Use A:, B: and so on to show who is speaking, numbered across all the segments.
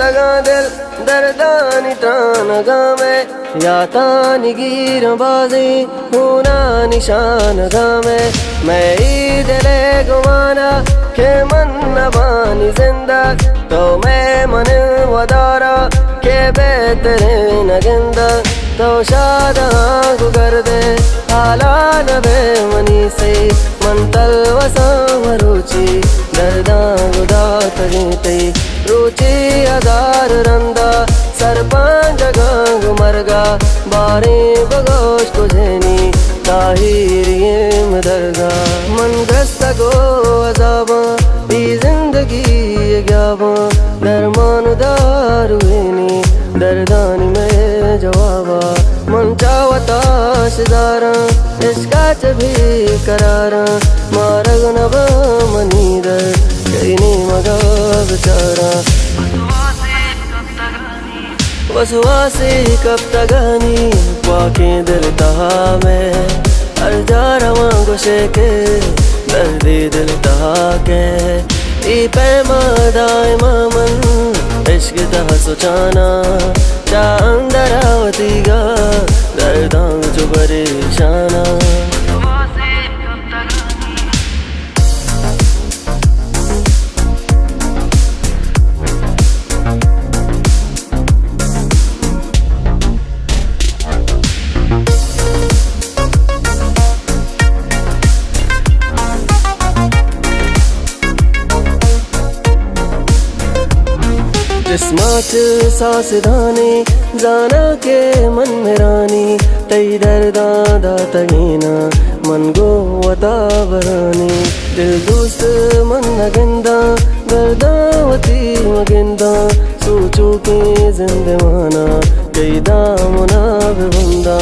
A: तगा दिल दर्दानी तानगा में या तानी गिर बाजी होना निशान गा मैं दिले गुमाना के मन नबानी जिंदा तो मैं मन वदारा के बेहतरीन गिंदा तो शादा गुगर दे हाला नबे मनी से मन तलवसा रुचि दर्दा गुदा तगीते रुचि अदार रंदा सरपंच गंग मरगा बारे बगोश कुझेनी ताहिरिये मदरगा मन ग्रस्त गो अजाबा ई जिंदगी ग्याबा दरमान दारुनी दर्दानी में जवाबा मन चावता शिदारा इश्काच भी करारा मारग नब मनीदर कईनी मगा बेचारा वसवासी कब तगानी पाके दिल तहा में हर जा रवां गुशे के दर्दी दिल तहा के ई पैमा दायमा मन इश्क तहा सोचाना जा अंदर आवती गा दर्दां जो परेशाना जिस्मात सास धानी जाना के मन में रानी तई दर्दा दातगीना मन गो वता बरानी दिल दोस्त मन नगिंदा दर्दावती मगिंदा सोचो के जिंदवाना कई दामना बंदा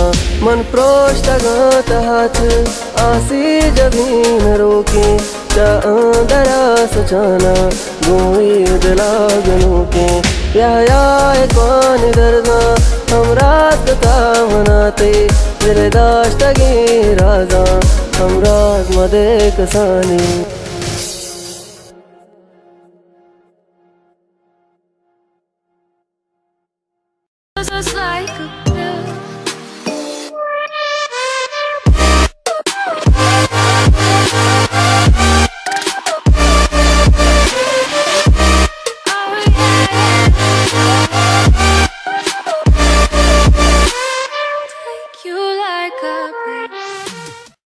A: मन प्रोष्ट गात हाथ आसी जभी न रोके दरा सचाना गोई दिलागनों के या कौन दर्दा हम रात का मनाते दिल दाश्तगी राजा हम रात मदे कसानी